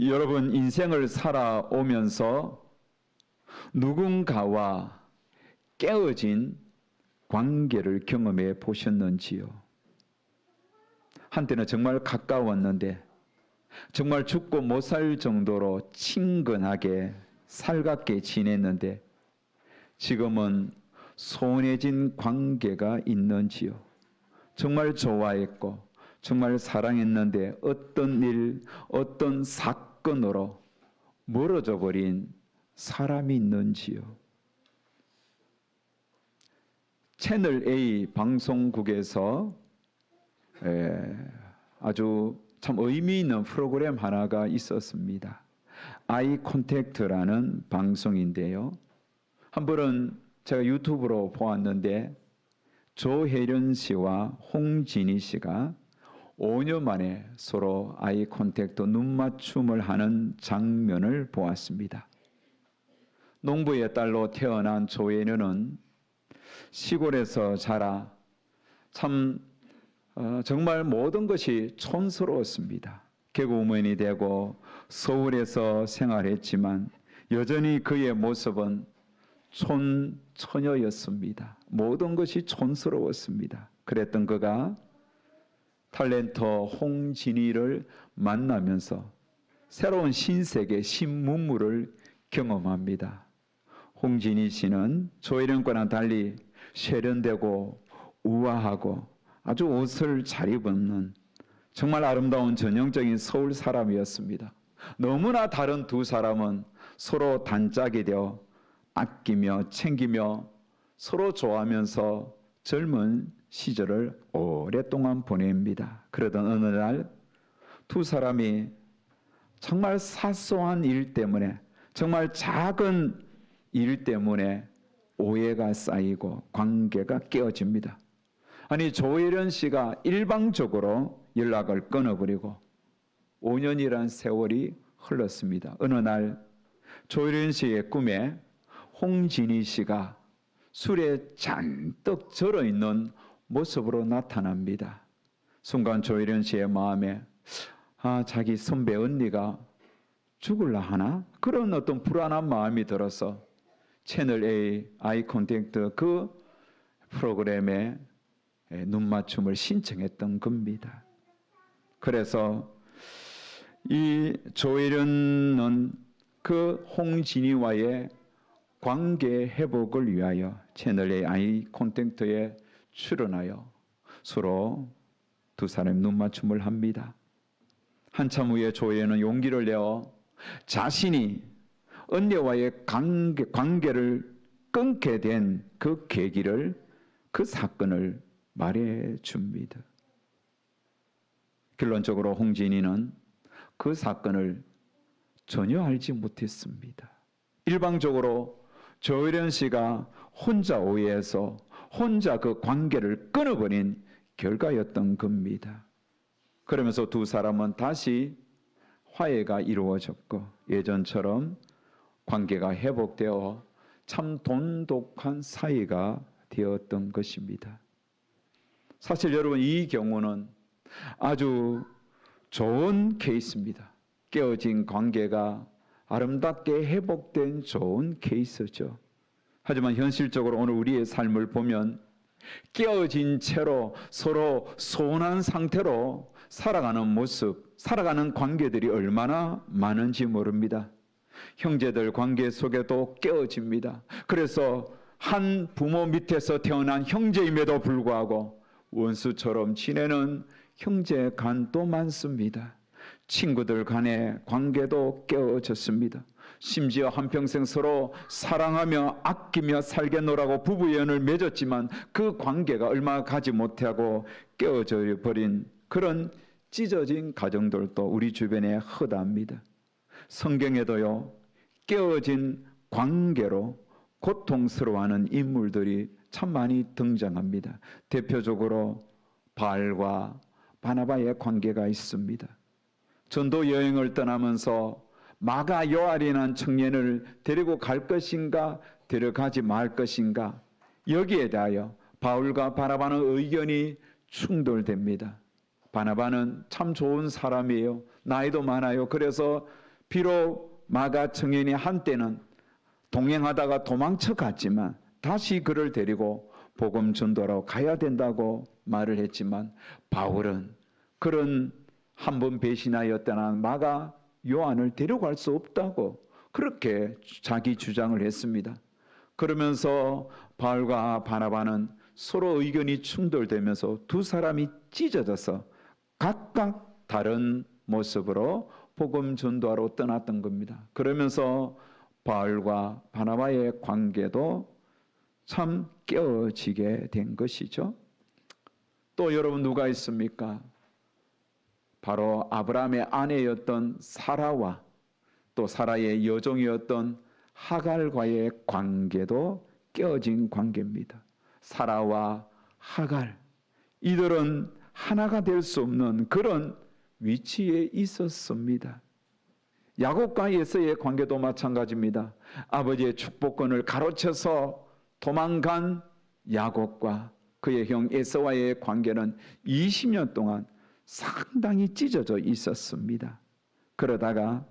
여러분, 인생을 살아오면서 누군가와 깨어진 관계를 경험해 보셨는지요? 한때는 정말 가까웠는데 정말 죽고 못 살 정도로 친근하게 살갑게 지냈는데 지금은 소원해진 관계가 있는지요? 정말 좋아했고 정말 사랑했는데 어떤 일, 어떤 사건으로 멀어져 버린 사람이 있는지요? 채널 A 방송국에서 아주 참 의미 있는 프로그램 하나가 있었습니다. 아이 콘택트라는 방송인데요. 한 번은 제가 유튜브로 보았는데 조혜련 씨와 홍진희 씨가 5년 만에 서로 아이 콘택트 눈맞춤을 하는 장면을 보았습니다. 농부의 딸로 태어난 조혜련은 시골에서 자라 참 정말 모든 것이 촌스러웠습니다. 개그우먼이 되고 서울에서 생활했지만 여전히 그의 모습은 촌처녀였습니다. 모든 것이 촌스러웠습니다. 그랬던 그가 탤런트 홍진희를 만나면서 새로운 신세계 신문물을 경험합니다. 홍진희 씨는 조혜련과는 달리 세련되고 우아하고 아주 옷을 잘 입는 정말 아름다운 전형적인 서울 사람이었습니다. 너무나 다른 두 사람은 서로 단짝이 되어 아끼며 챙기며 서로 좋아하면서 젊은 시절을 오랫동안 보냅니다. 그러던 어느 날 두 사람이 정말 사소한 일 때문에 정말 작은 일 때문에 오해가 쌓이고 관계가 깨어집니다. 아니, 조혜련 씨가 일방적으로 연락을 끊어버리고 5년이란 세월이 흘렀습니다. 어느 날 조혜련 씨의 꿈에 홍진희 씨가 술에 잔뜩 절어있는 모습으로 나타납니다. 순간 조혜련 씨의 마음에 자기 선배 언니가 죽을라 하나? 그런 어떤 불안한 마음이 들어서 채널 A 아이 콘택트 그 프로그램에 눈맞춤을 신청했던 겁니다. 그래서 이 조혜련은 그 홍진희와의 관계 회복을 위하여 채널 A 아이 콘택트에 출연하여 서로 두 사람이 눈맞춤을 합니다. 한참 후에 조혜련은 용기를 내어 자신이 언니와의 관계를 끊게 된 그 계기를, 그 사건을 말해줍니다. 결론적으로 홍진희는 그 사건을 전혀 알지 못했습니다. 일방적으로 조혜련 씨가 혼자 오해해서 혼자 그 관계를 끊어버린 결과였던 겁니다. 그러면서 두 사람은 다시 화해가 이루어졌고 예전처럼 관계가 회복되어 참 돈독한 사이가 되었던 것입니다. 사실 여러분, 이 경우는 아주 좋은 케이스입니다. 깨어진 관계가 아름답게 회복된 좋은 케이스죠. 하지만 현실적으로 오늘 우리의 삶을 보면 깨어진 채로 서로 소원한 상태로 살아가는 모습, 살아가는 관계들이 얼마나 많은지 모릅니다. 형제들 관계 속에도 깨어집니다. 그래서 한 부모 밑에서 태어난 형제임에도 불구하고 원수처럼 지내는 형제 간도 많습니다. 친구들 간의 관계도 깨어졌습니다. 심지어 한평생 서로 사랑하며 아끼며 살겠노라고 부부연을 맺었지만 그 관계가 얼마 가지 못하고 깨어져 버린 그런 찢어진 가정들도 우리 주변에 허다합니다. 성경에도요, 깨어진 관계로 고통스러워하는 인물들이 참 많이 등장합니다. 대표적으로 바알과 바나바의 관계가 있습니다. 전도 여행을 떠나면서 마가 요알이라는 청년을 데리고 갈 것인가 데려가지 말 것인가, 여기에 대하여 바울과 바나바는 의견이 충돌됩니다. 바나바는 참 좋은 사람이에요. 나이도 많아요. 그래서 비록 마가 청년이 한때는 동행하다가 도망쳐 갔지만 다시 그를 데리고 복음 전도하러 가야 된다고 말을 했지만 바울은 그런 한 번 배신하였다는 마가 요한을 데려갈 수 없다고 그렇게 자기 주장을 했습니다. 그러면서 바울과 바나바는 서로 의견이 충돌되면서 두 사람이 찢어져서 각각 다른 모습으로 복음 전도하러 떠났던 겁니다. 그러면서 바울과 바나바의 관계도 참 깨어지게 된 것이죠. 또 여러분 누가 있습니까? 바로 아브라함의 아내였던 사라와 또 사라의 여종이었던 하갈과의 관계도 깨어진 관계입니다. 사라와 하갈, 이들은 하나가 될 수 없는 그런 위치에 있었습니다. 야곱과 에서의 관계도 마찬가지입니다. 아버지의 축복권을 가로채서 도망간 야곱과 그의 형 에서와의 관계는 20년 동안 상당히 찢어져 있었습니다. 그러다가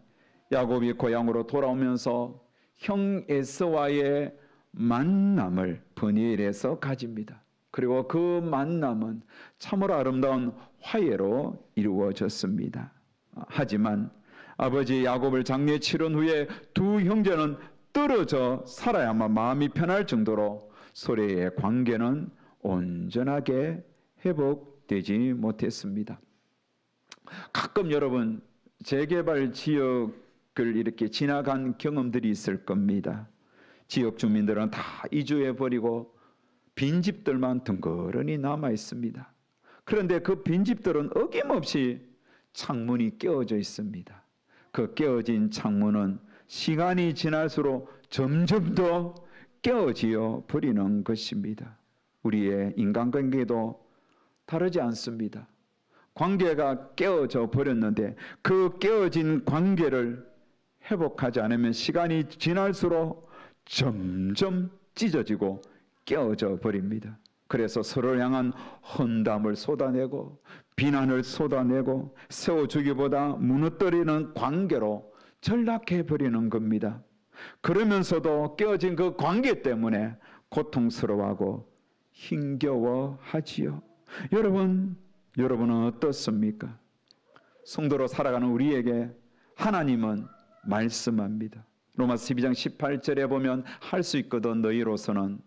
야곱이 고향으로 돌아오면서 형 에서와의 만남을 브니엘에서 가집니다. 그리고 그 만남은 참으로 아름다운 화해로 이루어졌습니다. 하지만 아버지 야곱을 장례 치른 후에 두 형제는 떨어져 살아야만 마음이 편할 정도로 서로의 관계는 온전하게 회복되지 못했습니다. 가끔 여러분 재개발 지역을 이렇게 지나간 경험들이 있을 겁니다. 지역 주민들은 다 이주해버리고 빈집들만 덩그러니 남아 있습니다. 그런데 그 빈집들은 어김없이 창문이 깨어져 있습니다. 그 깨어진 창문은 시간이 지날수록 점점 더 깨어지어 버리는 것입니다. 우리의 인간관계도 다르지 않습니다. 관계가 깨어져 버렸는데 그 깨어진 관계를 회복하지 않으면 시간이 지날수록 점점 찢어지고 깨어져 버립니다. 그래서 서로를 향한 험담을 쏟아내고 비난을 쏟아내고 세워주기보다 무너뜨리는 관계로 전락해 버리는 겁니다. 그러면서도 깨어진 그 관계 때문에 고통스러워하고 힘겨워하지요. 여러분은 어떻습니까? 성도로 살아가는 우리에게 하나님은 말씀합니다. 로마서 12장 18절에 보면 할 수 있거든 너희로서는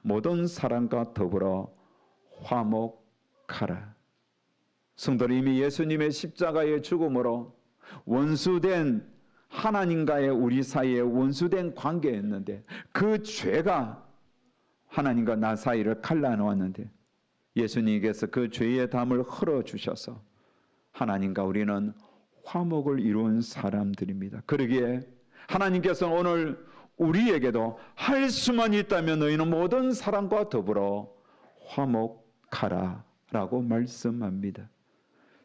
모든 사람과 더불어 화목하라. 성도는 이미 예수님의 십자가의 죽음으로 원수된 하나님과의 우리 사이에 원수된 관계였는데 그 죄가 하나님과 나 사이를 갈라놓았는데 예수님께서 그 죄의 담을 흘러주셔서 하나님과 우리는 화목을 이룬 사람들입니다. 그러기에 하나님께서는 오늘 우리에게도 할 수만 있다면 너희는 모든 사람과 더불어 화목하라 라고 말씀합니다.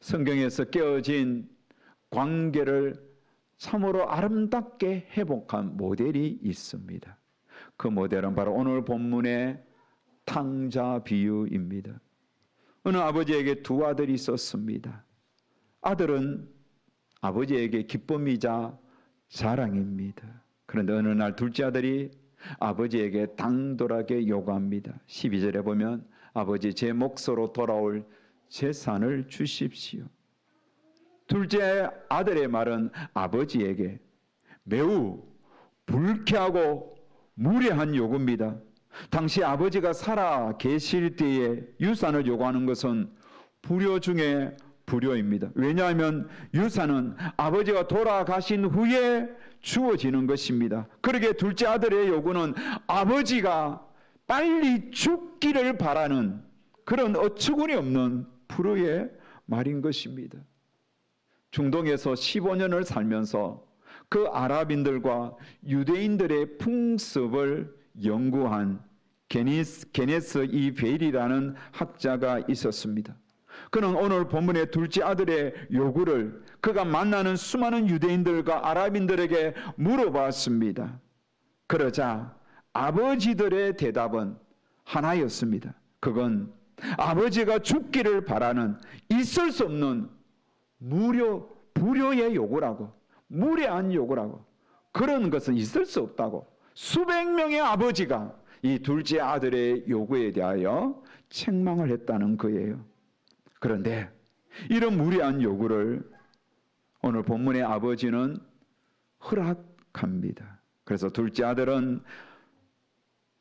성경에서 깨어진 관계를 참으로 아름답게 회복한 모델이 있습니다. 그 모델은 바로 오늘 본문의 탕자 비유입니다. 어느 아버지에게 두 아들이 있었습니다. 아들은 아버지에게 기쁨이자 자랑입니다. 그런데 어느 날 둘째 아들이 아버지에게 당돌하게 요구합니다. 12절에 보면 아버지 제 몫으로 돌아올 재산을 주십시오. 둘째 아들의 말은 아버지에게 매우 불쾌하고 무례한 요구입니다. 당시 아버지가 살아 계실 때에 유산을 요구하는 것은 불효 중에 불효입니다. 왜냐하면 유산은 아버지가 돌아가신 후에 주어지는 것입니다. 그러기에 둘째 아들의 요구는 아버지가 빨리 죽기를 바라는 그런 어처구니 없는 불효의 말인 것입니다. 중동에서 15년을 살면서 그 아랍인들과 유대인들의 풍습을 연구한 게네스 이 베일이라는 학자가 있었습니다. 그는 오늘 본문의 둘째 아들의 요구를 그가 만나는 수많은 유대인들과 아랍인들에게 물어봤습니다. 그러자 아버지들의 대답은 하나였습니다. 그건 아버지가 죽기를 바라는 있을 수 없는 불효의 요구라고, 무례한 요구라고, 그런 것은 있을 수 없다고 수백 명의 아버지가 이 둘째 아들의 요구에 대하여 책망을 했다는 거예요. 그런데 이런 무례한 요구를 오늘 본문의 아버지는 허락합니다. 그래서 둘째 아들은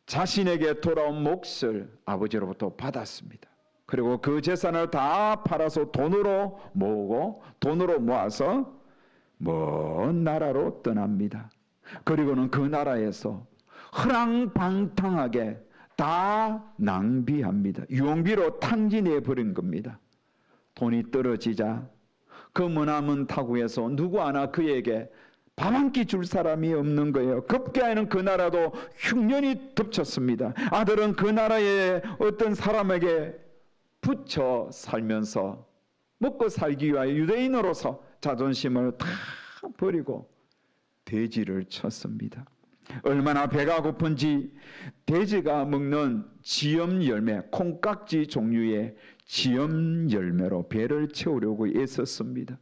자신에게 돌아온 몫을 아버지로부터 받았습니다. 그리고 그 재산을 다 팔아서 돈으로 모으고 돈으로 모아서 먼 나라로 떠납니다. 그리고는 그 나라에서 허랑방탕하게 다 낭비합니다. 유흥비로 탕진해 버린 겁니다. 돈이 떨어지자 그 머나먼 타국에서 누구 하나 그에게 밥 한 끼 줄 사람이 없는 거예요. 급기야는 그 나라도 흉년이 덮쳤습니다. 아들은 그 나라의 어떤 사람에게 붙여 살면서 먹고 살기 위하여 유대인으로서 자존심을 다 버리고 돼지를 쳤습니다. 얼마나 배가 고픈지 돼지가 먹는 지엄 열매, 콩깍지 종류의 지엄 열매로 배를 채우려고 애썼습니다.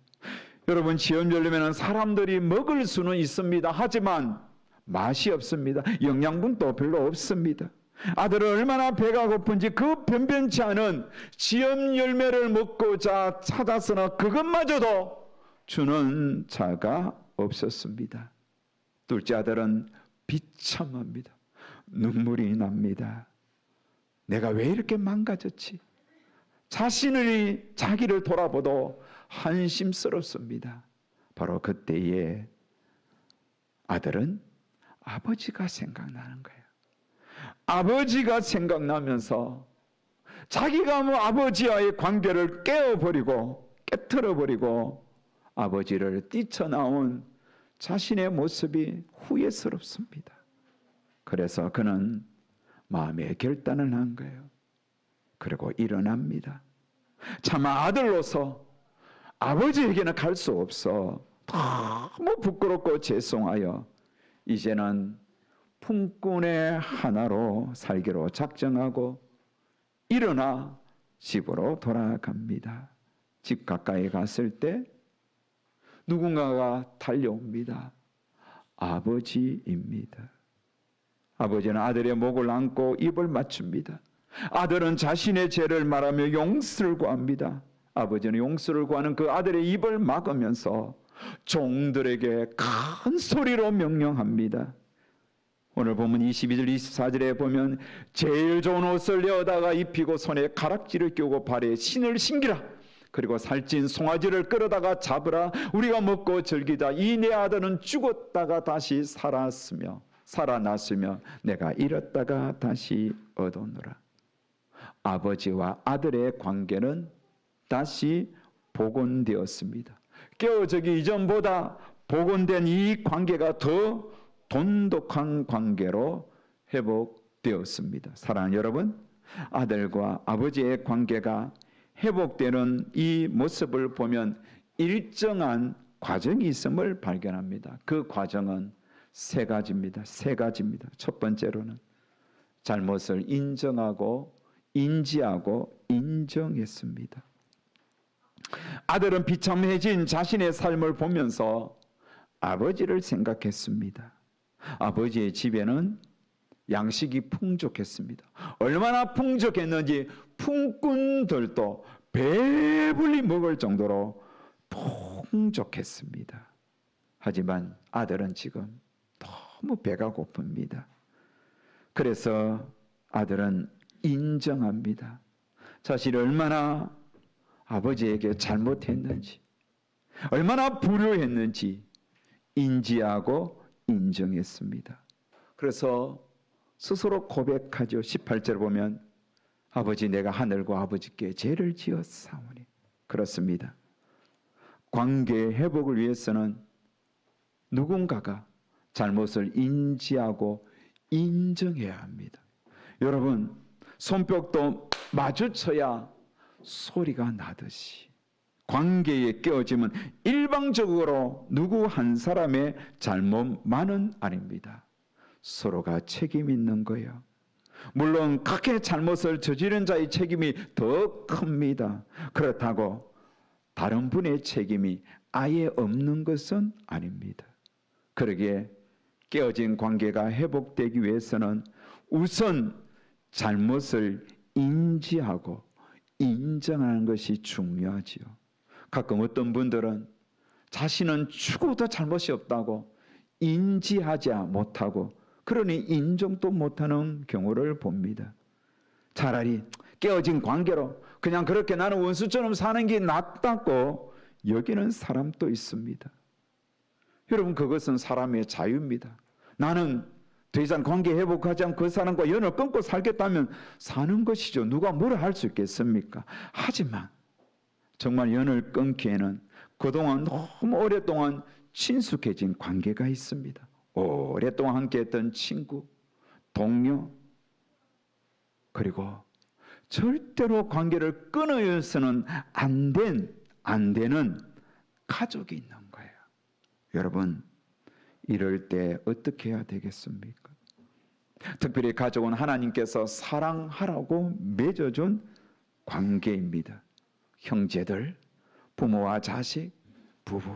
여러분, 지엄 열매는 사람들이 먹을 수는 있습니다. 하지만 맛이 없습니다. 영양분도 별로 없습니다. 아들은 얼마나 배가 고픈지 그 변변치 않은 지엄 열매를 먹고자 찾았으나 그것마저도 주는 자가 없었습니다. 둘째 아들은 비참합니다. 눈물이 납니다. 내가 왜 이렇게 망가졌지? 자기를 돌아보도 한심스럽습니다. 바로 그때에 아들은 아버지가 생각나는 거예요. 아버지가 생각나면서 자기가 아버지와의 관계를 깨트려버리고 아버지를 뛰쳐나온 자신의 모습이 후회스럽습니다. 그래서 그는 마음의 결단을 한 거예요. 그리고 일어납니다. 차마 아들로서 아버지에게는 갈 수 없어 너무 부끄럽고 죄송하여 이제는 품꾼의 하나로 살기로 작정하고 일어나 집으로 돌아갑니다. 집 가까이 갔을 때 누군가가 달려옵니다. 아버지입니다. 아버지는 아들의 목을 안고 입을 맞춥니다. 아들은 자신의 죄를 말하며 용서를 구합니다. 아버지는 용서를 구하는 그 아들의 입을 막으면서 종들에게 큰 소리로 명령합니다. 오늘 보면 22절 24절에 보면 제일 좋은 옷을 내어다가 입히고 손에 가락지를 끼우고 발에 신을 신기라. 그리고 살찐 송아지를 끌어다가 잡으라. 우리가 먹고 즐기자. 이 내 아들은 죽었다가 다시 살아났으며 내가 잃었다가 다시 얻었노라. 아버지와 아들의 관계는 다시 복원되었습니다. 깨어지기 이전보다 복원된 이 관계가 더 돈독한 관계로 회복되었습니다. 사랑하는 여러분, 아들과 아버지의 관계가 회복되는 이 모습을 보면 일정한 과정이 있음을 발견합니다. 그 과정은 세 가지입니다. 첫 번째로는 잘못을 인정하고 인지하고 인정했습니다. 아들은 비참해진 자신의 삶을 보면서 아버지를 생각했습니다. 아버지의 집에는 양식이 풍족했습니다. 얼마나 풍족했는지 품꾼들도 배불리 먹을 정도로 풍족했습니다. 하지만 아들은 지금 너무 배가 고픕니다. 그래서 아들은 인정합니다. 자신이 얼마나 아버지에게 잘못했는지, 얼마나 불효했는지 인지하고 인정했습니다. 그래서 스스로 고백하죠. 18절 보면 아버지, 내가 하늘과 아버지께 죄를 지었사오니. 그렇습니다. 관계 회복을 위해서는 누군가가 잘못을 인지하고 인정해야 합니다. 여러분, 손뼉도 마주쳐야 소리가 나듯이 관계에 깨어지면 일방적으로 누구 한 사람의 잘못만은 아닙니다. 서로가 책임 있는 거예요. 물론 각의 잘못을 저지른 자의 책임이 더 큽니다. 그렇다고 다른 분의 책임이 아예 없는 것은 아닙니다. 그러기에 깨어진 관계가 회복되기 위해서는 우선 잘못을 인지하고 인정하는 것이 중요하지요. 가끔 어떤 분들은 자신은 죽어도 잘못이 없다고 인지하지 못하고 그러니 인정도 못하는 경우를 봅니다. 차라리 깨어진 관계로 그냥 그렇게 나는 원수처럼 사는 게 낫다고 여기는 사람도 있습니다. 여러분, 그것은 사람의 자유입니다. 나는 더 이상 관계 회복하지 않고 그 사람과 연을 끊고 살겠다면 사는 것이죠. 누가 뭐라 할 수 있겠습니까? 하지만 정말 연을 끊기에는 그동안 너무 오랫동안 친숙해진 관계가 있습니다. 오랫동안 함께했던 친구, 동료, 그리고 절대로 관계를 끊어서는 안 되는 가족이 있는 거예요. 여러분, 이럴 때 어떻게 해야 되겠습니까? 특별히 가족은 하나님께서 사랑하라고 맺어준 관계입니다. 형제들, 부모와 자식, 부부.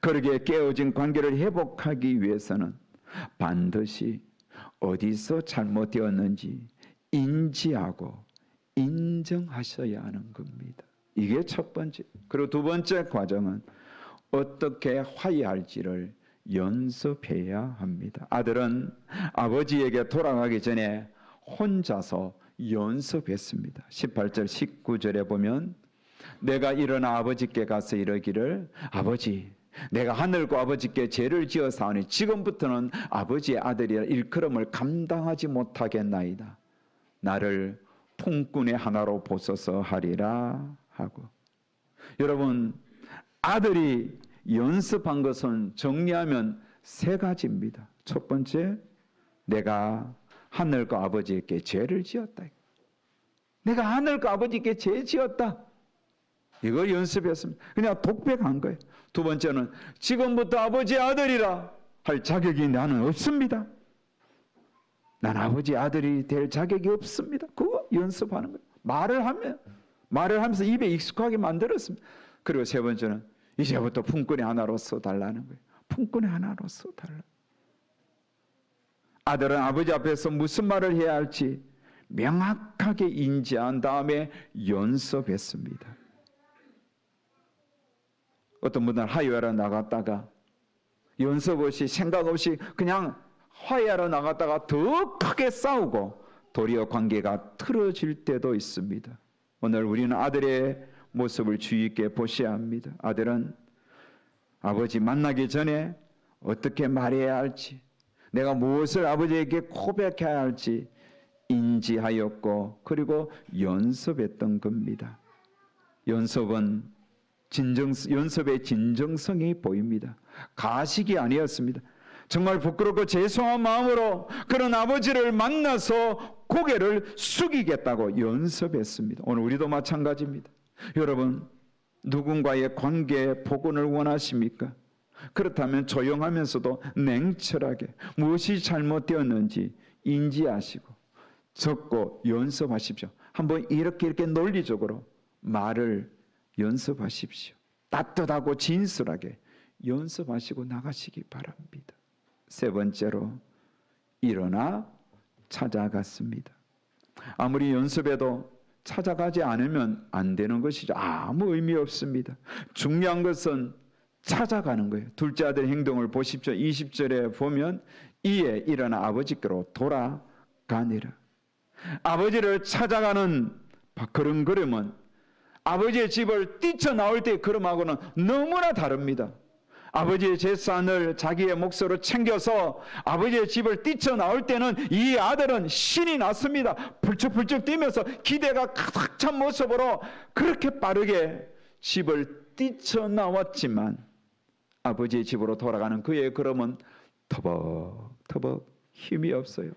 그러기에 깨어진 관계를 회복하기 위해서는 반드시 어디서 잘못되었는지 인지하고 인정하셔야 하는 겁니다. 이게 첫 번째. 그리고 두 번째 과정은 어떻게 화해할지를 연습해야 합니다. 아들은 아버지에게 돌아가기 전에 혼자서 연습했습니다. 18절 19절에 보면 내가 일어나 아버지께 가서 이르기를 아버지 내가 하늘과 아버지께 죄를 지어사오니 지금부터는 아버지의 아들이라 일컬음을 감당하지 못하겠나이다. 나를 품꾼의 하나로 보소서 하리라 하고. 여러분, 아들이 연습한 것은 정리하면 세 가지입니다. 첫 번째, 내가 하늘과 아버지께 죄를 지었다. 내가 하늘과 아버지께 죄 지었다. 이걸 연습했습니다. 그냥 독백한 거예요. 두 번째는 지금부터 아버지의 아들이라 할 자격이 나는 없습니다. 난 아버지의 아들이 될 자격이 없습니다. 그거 연습하는 거예요. 말을 하면서 입에 익숙하게 만들었습니다. 그리고 세 번째는 이제부터 품꾼의 하나로서 달라는 거예요. 품꾼의 하나로서 달라. 아들은 아버지 앞에서 무슨 말을 해야 할지 명확하게 인지한 다음에 연습했습니다. 어떤 분들은 화해하러 나갔다가 연습 없이 생각 없이 그냥 화해하러 나갔다가 더 크게 싸우고 도리어 관계가 틀어질 때도 있습니다. 오늘 우리는 아들의 모습을 주의 있게 보셔야 합니다. 아들은 아버지 만나기 전에 어떻게 말해야 할지, 내가 무엇을 아버지에게 고백해야 할지 인지하였고 그리고 연습했던 겁니다. 연습의 진정성이 보입니다. 가식이 아니었습니다. 정말 부끄럽고 죄송한 마음으로 그런 아버지를 만나서 고개를 숙이겠다고 연습했습니다. 오늘 우리도 마찬가지입니다. 여러분, 누군가의 관계 복원을 원하십니까? 그렇다면 조용하면서도 냉철하게 무엇이 잘못되었는지 인지하시고 적고 연습하십시오. 한번 이렇게 논리적으로 말을 연습하십시오. 따뜻하고 진솔하게 연습하시고 나가시기 바랍니다. 세 번째로 일어나 찾아갔습니다. 아무리 연습해도 찾아가지 않으면 안 되는 것이죠. 아무 의미 없습니다. 중요한 것은 찾아가는 거예요. 둘째 아들 행동을 보십시오. 20절에 보면 이에 일어나 아버지께로 돌아가니라. 아버지를 찾아가는 그런 걸음은 아버지의 집을 뛰쳐나올 때의 걸음하고는 너무나 다릅니다. 아버지의 재산을 자기의 몫으로 챙겨서 아버지의 집을 뛰쳐나올 때는 이 아들은 신이 났습니다. 불쩍불쩍 뛰면서 기대가 가득 찬 모습으로 그렇게 빠르게 집을 뛰쳐나왔지만 아버지의 집으로 돌아가는 그의 걸음은 터벅터벅 힘이 없어요.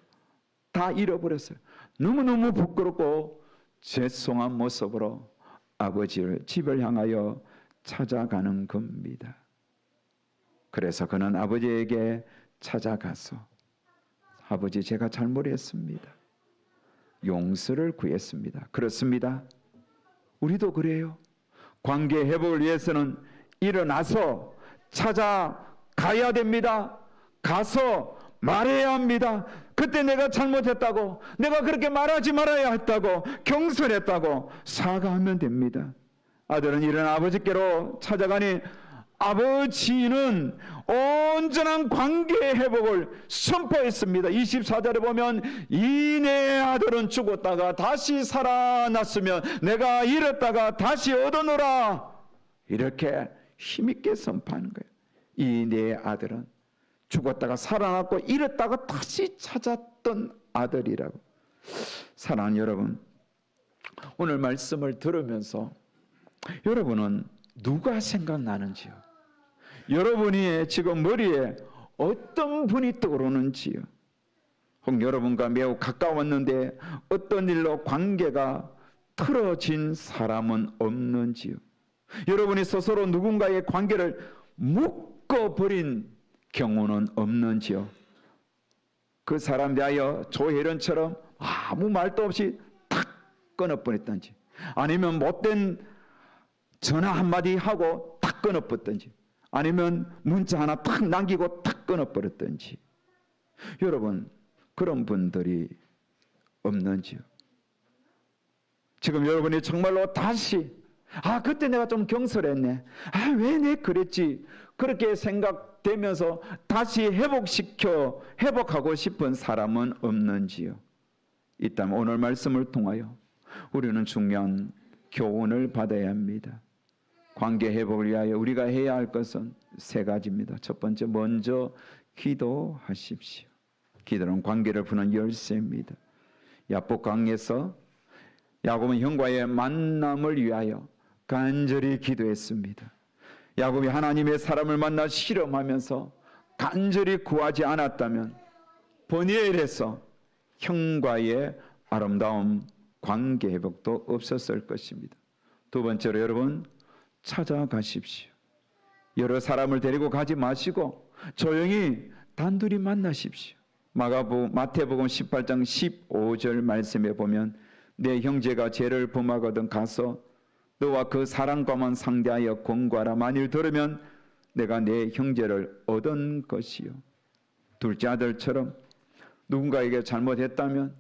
다 잃어버렸어요. 너무너무 부끄럽고 죄송한 모습으로 아버지를 집을 향하여 찾아가는 겁니다. 그래서 그는 아버지에게 찾아가서 아버지 제가 잘못했습니다. 용서를 구했습니다. 그렇습니다. 우리도 그래요. 관계 회복을 위해서는 일어나서 찾아가야 됩니다. 가서 말해야 합니다. 그때 내가 잘못했다고, 내가 그렇게 말하지 말아야 했다고, 경솔했다고 사과하면 됩니다. 아들은 일어나 아버지께로 찾아가니 아버지는 온전한 관계의 회복을 선포했습니다. 24절에 보면 이 내 아들은 죽었다가 다시 살아났으면 내가 잃었다가 다시 얻어노라, 이렇게 힘있게 선포하는 거예요. 이 내 아들은 죽었다가 살아났고 잃었다가 다시 찾았던 아들이라고. 사랑하는 여러분, 오늘 말씀을 들으면서 여러분은 누가 생각나는지요? 여러분이 지금 머리에 어떤 분이 떠오르는지요? 혹 여러분과 매우 가까웠는데 어떤 일로 관계가 틀어진 사람은 없는지요? 여러분이 스스로 누군가의 관계를 묶어버린 경우는 없는지요? 그 사람 대하여 조혜련처럼 아무 말도 없이 탁 끊어버렸던지, 아니면 못된 전화 한마디 하고 탁 끊어버렸던지, 아니면 문자 하나 탁 남기고 탁 끊어버렸던지, 여러분 그런 분들이 없는지요? 지금 여러분이 정말로 다시 그때 내가 좀 경솔했네, 왜 내 그랬지, 그렇게 생각되면서 다시 회복하고 싶은 사람은 없는지요? 있다면 오늘 말씀을 통하여 우리는 중요한 교훈을 받아야 합니다. 관계 회복을 위하여 우리가 해야 할 것은 세 가지입니다. 첫 번째, 먼저 기도하십시오. 기도는 관계를 푸는 열쇠입니다. 야복강에서 야곱은 형과의 만남을 위하여 간절히 기도했습니다. 야곱이 하나님의 사람을 만나 실험하면서 간절히 구하지 않았다면 버니엘에서 형과의 아름다운 관계 회복도 없었을 것입니다. 두 번째로 여러분, 찾아가십시오. 여러 사람을 데리고 가지 마시고 조용히 단둘이 만나십시오. 마태복음 18장 15절 말씀에 보면 내 형제가 죄를 범하거든 가서 너와 그 사람과만 상대하여 권고하라. 만일 들으면 내가 내 형제를 얻은 것이요. 둘째 아들처럼 누군가에게 잘못했다면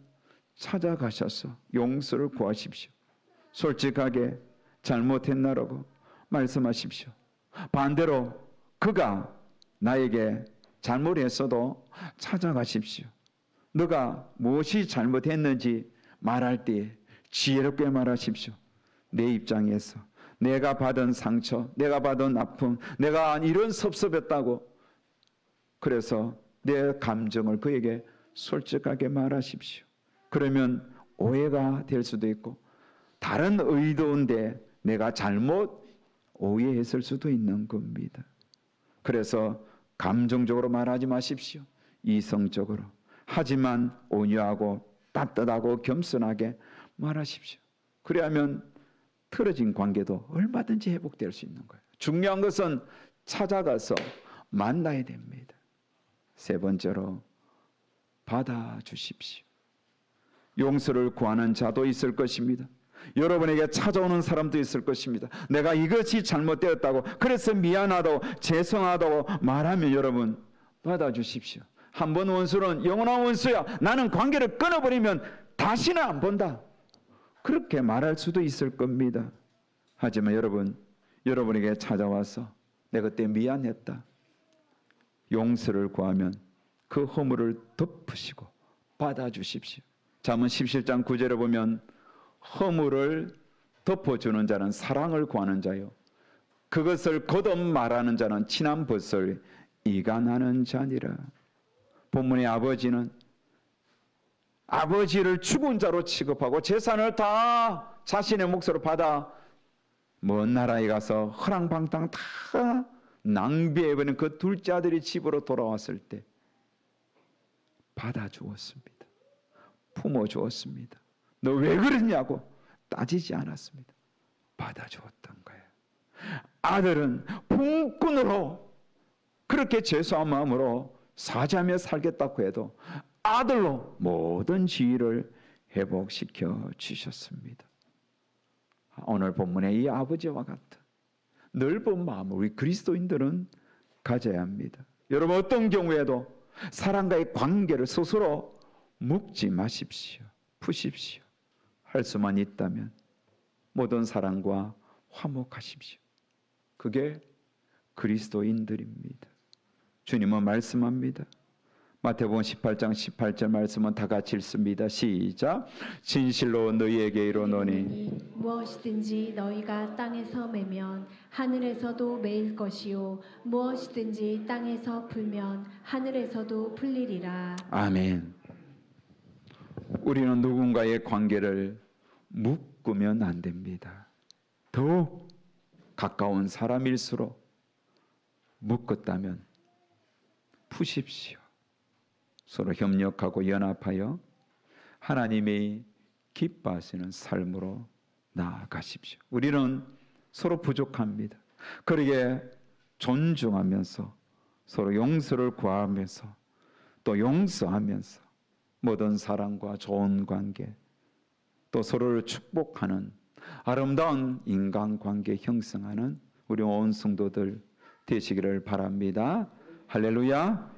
찾아가셔서 용서를 구하십시오. 솔직하게 잘못했나라고 말씀하십시오. 반대로 그가 나에게 잘못했어도 찾아가십시오. 너가 무엇이 잘못했는지 말할 때 지혜롭게 말하십시오. 내 입장에서 내가 받은 상처, 내가 받은 아픔, 내가 이런 섭섭했다고, 그래서 내 감정을 그에게 솔직하게 말하십시오. 그러면 오해가 될 수도 있고 다른 의도인데 내가 잘못 오해했을 수도 있는 겁니다. 그래서 감정적으로 말하지 마십시오. 이성적으로. 하지만 온유하고 따뜻하고 겸손하게 말하십시오. 그래야면 틀어진 관계도 얼마든지 회복될 수 있는 거예요. 중요한 것은 찾아가서 만나야 됩니다. 세 번째로 받아주십시오. 용서를 구하는 자도 있을 것입니다. 여러분에게 찾아오는 사람도 있을 것입니다. 내가 이것이 잘못되었다고, 그래서 미안하다고, 죄송하다고 말하면 여러분 받아주십시오. 한 번 원수는 영원한 원수야, 나는 관계를 끊어버리면 다시는 안 본다, 그렇게 말할 수도 있을 겁니다. 하지만 여러분에게 찾아와서 내가 그때 미안했다, 용서를 구하면 그 허물을 덮으시고 받아주십시오. 잠언 17장 9절에 보면 허물을 덮어주는 자는 사랑을 구하는 자요, 그것을 거듭 말하는 자는 친한 벗을 이간하는 자니라. 본문의 아버지는 아버지를 죽은 자로 취급하고 재산을 다 자신의 몫으로 받아 먼 나라에 가서 허랑방탕 다 낭비해버린 그 둘째 아들이 집으로 돌아왔을 때 받아주었습니다. 품어주었습니다. 너 왜 그랬냐고 따지지 않았습니다. 받아주었던 거예요. 아들은 품꾼으로 그렇게 죄송한 마음으로 사죄하며 살겠다고 해도 아들로 모든 지위를 회복시켜 주셨습니다. 오늘 본문의 이 아버지와 같은 넓은 마음을 우리 그리스도인들은 가져야 합니다. 여러분 어떤 경우에도 사람과의 관계를 스스로 묶지 마십시오. 푸십시오. 할 수만 있다면 모든 사람과 화목하십시오. 그게 그리스도인들입니다. 주님은 말씀합니다. 마태복음 18장 18절 말씀은 다 같이 읽습니다. 시작. 진실로 너희에게 이르노니 무엇이든지 너희가 땅에서 매면 하늘에서도 매일 것이요 무엇이든지 땅에서 풀면 하늘에서도 풀리리라. 아멘. 우리는 누군가의 관계를 묶으면 안 됩니다. 더욱 가까운 사람일수록 묶었다면 푸십시오. 서로 협력하고 연합하여 하나님이 기뻐하시는 삶으로 나아가십시오. 우리는 서로 부족합니다. 그러기에 존중하면서 서로 용서를 구하면서 또 용서하면서 모든 사람과 좋은 관계 또 서로를 축복하는 아름다운 인간관계 형성하는 우리 온 성도들 되시기를 바랍니다. 할렐루야.